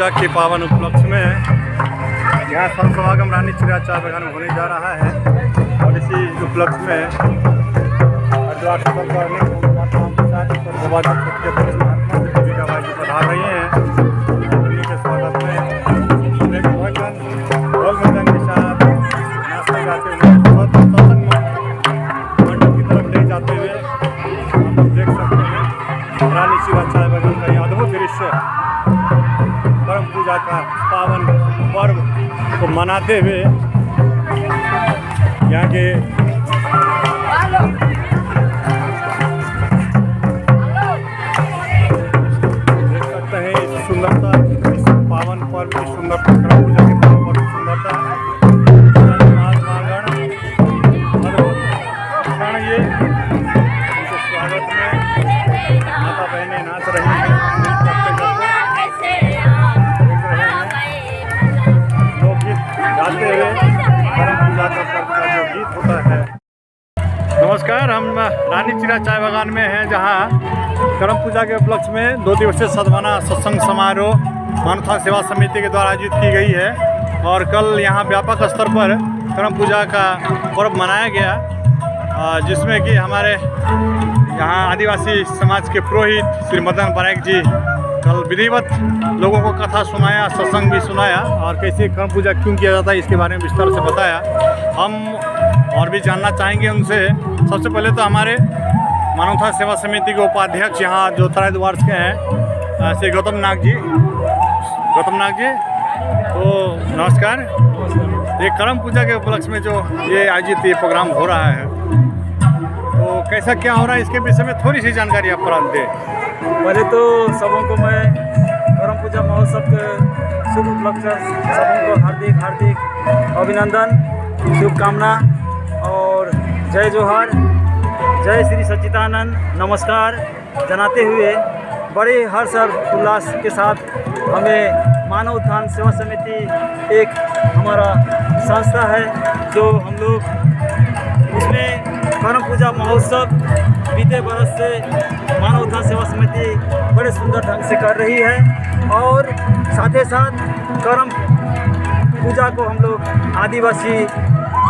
पूजा के पावन उपलक्ष्य में यहाँ समागम रानी चिड़िया चाय बागान में होने जा रहा है और इसी उपलक्ष्य में हरिद्वार से पधार रही हैं। उन्हीं के स्वागत में ढोल मृदंग के साथ नाचते गाते हुए मंडप की तरफ ले जाते हुए हम लोग देख सकते हैं रानी चिड़िया चाय बागान का ये अद्भुत दृश्य परम पूजा का पावन पर्व को मनाते हुए यहाँ के देख सकते हैं इस सुंदरता, इस पावन पर्व की सुंदरता, परम पूजा के पावन पर्व की सुंदरता ये उनके स्वागत में माता बहनें नाच रही हैं। नमस्कार, हम रानी चिड़िया चाय बागान में हैं जहां करम पूजा के उपलक्ष्य में 2 दिवसीय सद्भावना सत्संग समारोह मानवता सेवा समिति के द्वारा आयोजित की गई है और कल यहां व्यापक स्तर पर करम पूजा का पर्व मनाया गया, जिसमें कि हमारे यहां आदिवासी समाज के पुरोहित श्री मदन बराइक जी कल विधिवत लोगों को कथा सुनाया, सत्संग भी सुनाया और कैसे करम पूजा क्यों किया जाता है इसके बारे में विस्तार से बताया। हम और भी जानना चाहेंगे उनसे। सबसे पहले तो हमारे मानवता सेवा समिति के उपाध्यक्ष यहाँ जो तराईद्वार के हैं श्री गौतम नाग जी, तो नमस्कार। ये करम पूजा के उपलक्ष्य में जो ये आयोजित ये प्रोग्राम हो रहा है तो कैसा क्या हो रहा है इसके विषय में थोड़ी सी जानकारी आप प्रदान दें। पहले तो सबों को मैं करम पूजा महोत्सव के शुभ उपलक्ष्य सबों को हार्दिक अभिनंदन, शुभकामना और जय जोहार, जय श्री सच्चिदानंद नमस्कार जनाते हुए बड़े हर्ष और उल्लास के साथ हमें मानव उत्थान सेवा समिति एक हमारा संस्था है जो हम लोग उसमें करम पूजा महोत्सव बीते बरस से मानव उत्थान सेवा समिति बड़े सुंदर ढंग से कर रही है और साथ ही साथ करम पूजा को हम लोग आदिवासी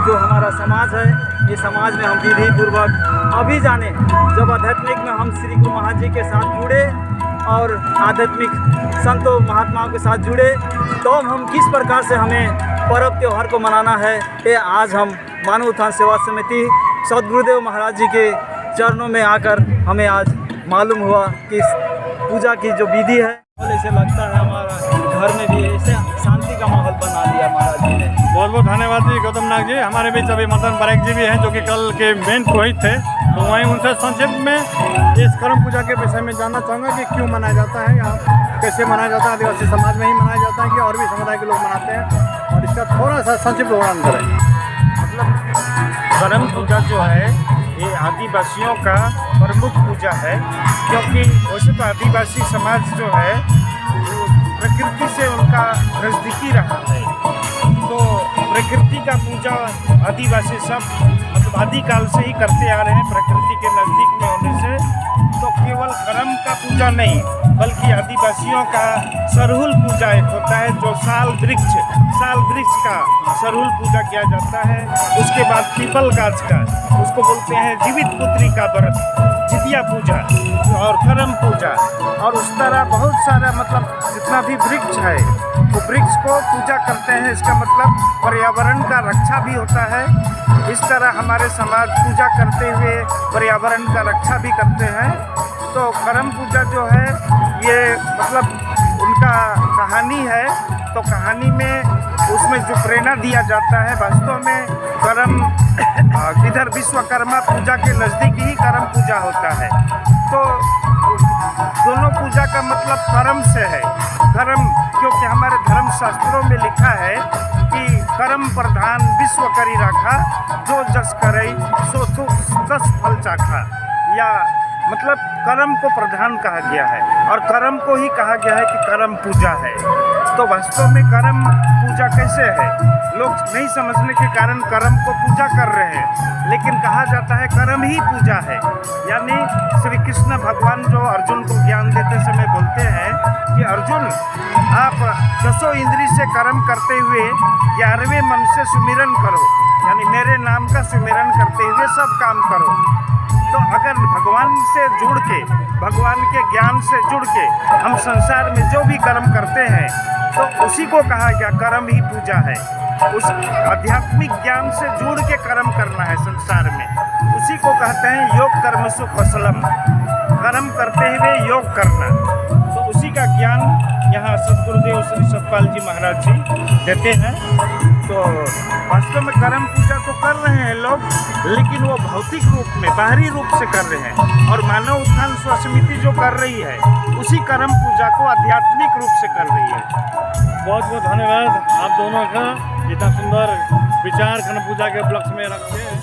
जो हमारा समाज है ये समाज में हम विधि पूर्वक अभी जाने जब आध्यात्मिक में हम श्री गुरु महाराज जी के साथ जुड़े और आध्यात्मिक संतों महात्माओं के साथ जुड़े तो हम किस प्रकार से हमें पर्व त्यौहार को मनाना है ये आज हम मानव उत्थान सेवा समिति सदगुरुदेव महाराज जी के चरणों में आकर हमें आज मालूम हुआ कि पूजा की जो विधि है ऐसे लगता है हमारा घर में भी ऐसे शांति का माहौल बना दिया महाराज जी ने। बहुत बहुत धन्यवाद जी गौतम नाग जी। हमारे बीच अभी मदन बराइक जी भी हैं जो कि कल के मेन पुरोहित थे, तो वहीं उनसे संक्षेप में इस करम पूजा के विषय में जानना चाहूँगा कि क्यों मनाया जाता है, यहाँ कैसे मनाया जाता है, आदिवासी समाज में ही मनाया जाता है कि और भी समुदाय के लोग मनाते हैं और इसका थोड़ा सा संक्षिप्त वर्णन करें। मतलब करम पूजा जो है ये आदिवासियों का प्रमुख पूजा है, क्योंकि वैसे तो आदिवासी समाज जो है वो प्रकृति से उनका नज़दीकी रहा है, तो प्रकृति का पूजा आदिवासी सब मतलब आदिकाल से ही करते आ रहे हैं। प्रकृति के नज़दीक में होने से तो केवल करम का पूजा नहीं बल्कि आदिवासियों का सरहुल पूजा एक होता है जो साल वृक्ष का सरहुल पूजा किया जाता है। उसके बाद पीपल गाछ का, उसको बोलते हैं जीवित पुत्री का व्रत, जितिया पूजा और करम पूजा और उस तरह बहुत सारा मतलब जितना भी वृक्ष है वो वृक्ष को पूजा करते हैं। इसका मतलब पर्यावरण का रक्षा भी होता है। इस तरह हमारे समाज पूजा करते हुए पर्यावरण का रक्षा भी करते हैं। तो करम पूजा जो है ये मतलब उनका कहानी है, तो कहानी में उसमें जो प्रेरणा दिया जाता है वास्तव में करम इधर विश्वकर्मा पूजा के नज़दीक ही करम पूजा होता है। तो दोनों पूजा का मतलब कर्म से है। कर्म क्योंकि हमारे धर्म शास्त्रों में लिखा है कि कर्म प्रधान विश्व करी रखा, जो जस करे सो तो 10 फल चाखा, या मतलब कर्म को प्रधान कहा गया है और कर्म को ही कहा गया है कि कर्म पूजा है। तो वास्तव में कर्म पूजा कैसे है? लोग नहीं समझने के कारण कर्म को पूजा कर रहे हैं, लेकिन कहा जाता है कर्म ही पूजा है। यानी श्री कृष्ण भगवान जो अर्जुन को ज्ञान देते समय बोलते हैं कि अर्जुन, आप 10 इंद्रिय से कर्म करते हुए 11वें मन से सुमिरन करो, यानी मेरे नाम का सुमिरन करते हुए सब काम करो। तो अगर भगवान से जुड़ के, भगवान के ज्ञान से जुड़ के हम संसार में जो भी कर्म करते हैं तो उसी को कहा गया कर्म ही पूजा है। उस आध्यात्मिक ज्ञान से जुड़ के कर्म करना है संसार में, उसी को कहते हैं योग कर्मसु कौशलम, कर्म करते हुए योग करना। तो उसी का ज्ञान यहाँ सदगुरुदेव श्री सतपाल जी महाराज जी देते हैं। तो वास्तव में कर्म पूजा तो कर रहे हैं लोग, लेकिन वो भौतिक रूप में, बाहरी रूप से कर रहे हैं, और मानव उत्थान स्वसमिति जो कर रही है उसी कर्म पूजा को आध्यात्मिक रूप से कर रही है। बहुत बहुत धन्यवाद आप दोनों का, इतना सुंदर विचार कर्म पूजा के उपलक्ष्य में रखते हैं।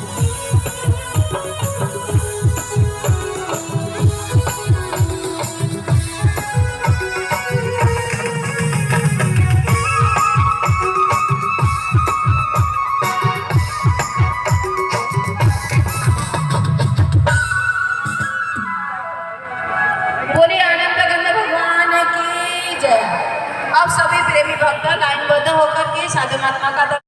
अब सभी प्रेमी भक्त लाइनबद्ध होकर के साधु महात्मा का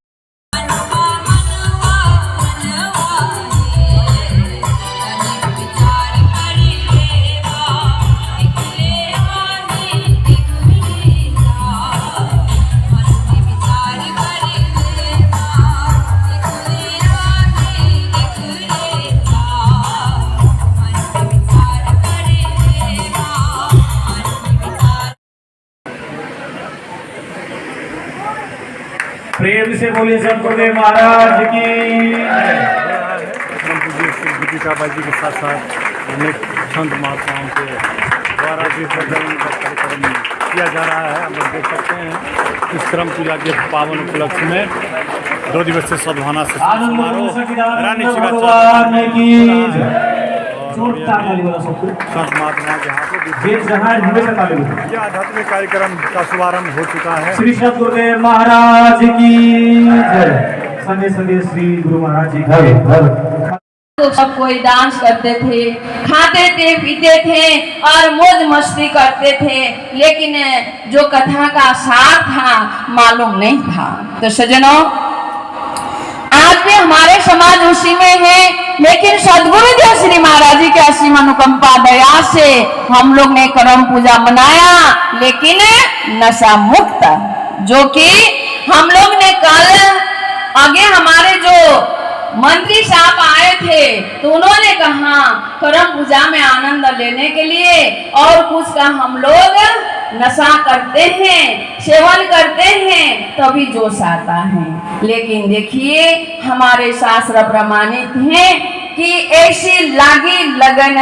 प्रेम से बोलिए सतगुरुदेव महाराज की। परम पूज्य श्री बुद्धि बाबा जी के साथ साथ अनेक संत महात्माओं के द्वारा जिस कार्यक्रम किया जा रहा है, हम लोग देख सकते हैं इस कर्म पूजा के पावन उपलक्ष्य में 2 दिवसीय सद्भावना से समारोह रानी संत महात्मा के हाथों यह आध्यात्मिक कार्यक्रम का शुभारंभ हो चुका है। श्री सतगुरुदेव महाराज की जय। संगे संगे श्री गुरु महाराज जी घर तो सब कोई डांस करते थे, खाते थे, पीते थे और मौज मस्ती करते थे, लेकिन जो कथा का सार था मालूम नहीं था। तो सज्जनों, आज भी हमारे समाज उसी में है, लेकिन सदगुरुदेव श्री महाराज जी के असीम अनुकंपा दया से हम लोग ने करम पूजा मनाया, लेकिन नशा मुक्त, जो कि हम लोग ने कल आगे हमारे जो मंत्री साहब आए थे तो उन्होंने कहा करम पूजा में आनंद लेने के लिए और कुछ का हम लोग नशा करते हैं, सेवन करते हैं, तभी जोश आता है। लेकिन देखिए हमारे शास्त्र प्रमाणित हैं कि ऐसी लागी लगन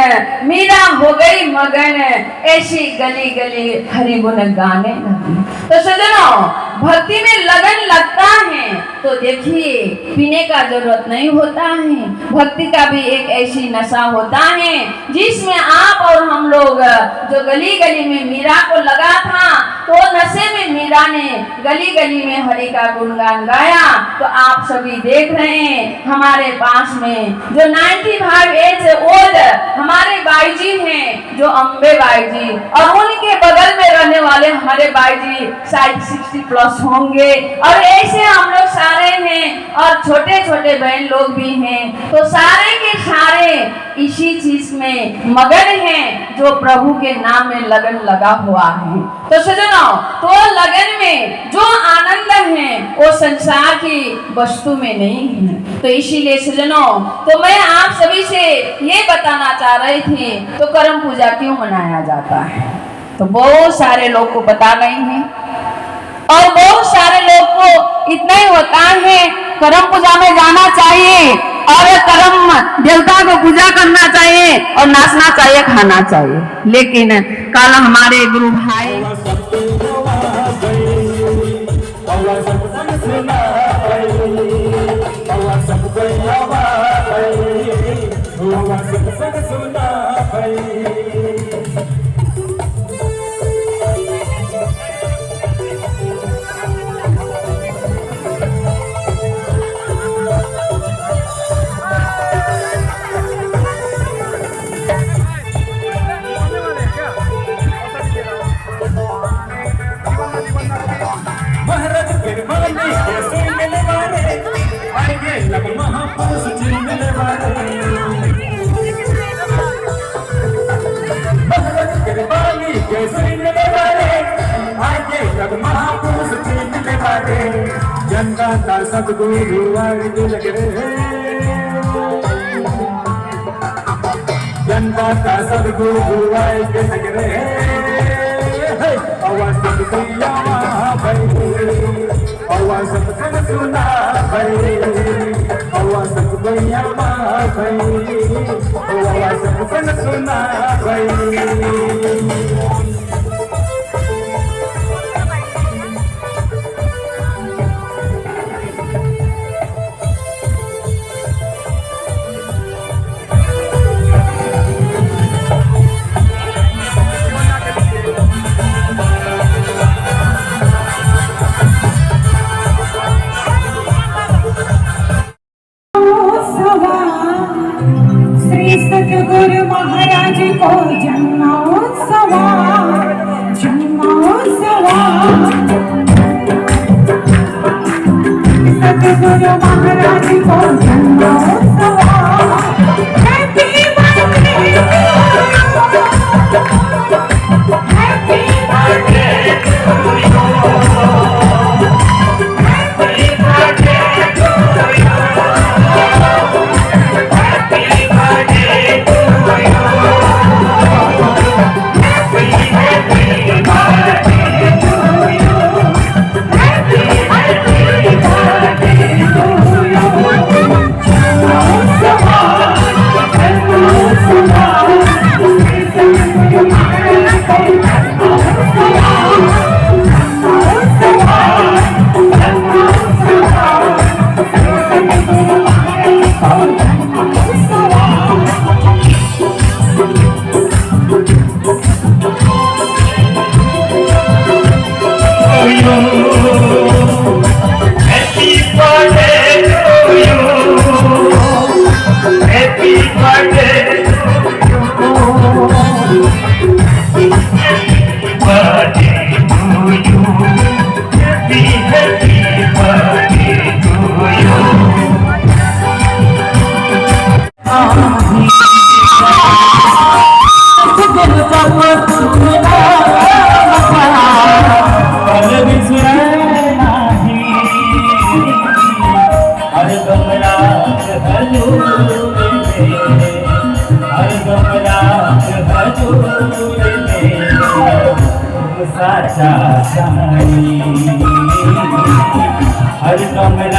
मीरा हो गई मगन, ऐसी गली गली हरि गुण गाने लगी। तो सज्जनों, भक्ति में लगन लगता है तो देखिए पीने का जरूरत नहीं होता है, भक्ति का भी एक ऐसी नशा होता है जिसमें आप और हम लोग जो गली गली में मीरा को लगा था, तो नशे में मीरा ने गली गली में हरि का गुणगान गाया। तो आप सभी देख रहे हैं हमारे पास में जो 95 एज ओल्ड हमारे बाई जी हैं, जो अम्बे बाई जी, और उनके बगल में रहने वाले हमारे बाई जी शायद 60 प्लस होंगे, और ऐसे हम लोग सारे हैं और छोटे छोटे बहन लोग भी हैं। तो सारे के सारे इसी चीज में मगन हैं, जो प्रभु के नाम में लगन लगा हुआ है। तो सज्जनों, तो लगन में जो आनंद है वो संसार की वस्तु में नहीं है। तो इसीलिए सज्जनों, तो मैं आप सभी से ये बताना चाह रही थी, तो करम पूजा क्यों मनाया जाता है? तो बहुत सारे लोग को बता गई हैं और बहुत सारे लोग को इतना ही होता है करम पूजा में जाना चाहिए और करम देवता को पूजा करना चाहिए और नाचना चाहिए, खाना चाहिए। लेकिन कल हमारे गुरु भाई वाली के सुनने वाले आएंगे लग महापुरुष जीने वाले वाली के सुनने वाले आएंगे लग महापुरुष जीने वाले जनता का सदगुरु आगे लग रहे जनता का सदगुरु आगे लग रहे आवाज दुनिया भाई आवाज सबसे सुना भाई आवाज दुनिया भाई आवाज सबसे सुना भाई श्री सतगुरु महाराज को जन्मोत्सव सतगुरु महाराज को जन्मोत्सव हैप्पी बर्थडे हैप्पी बर्थडे हर कमरा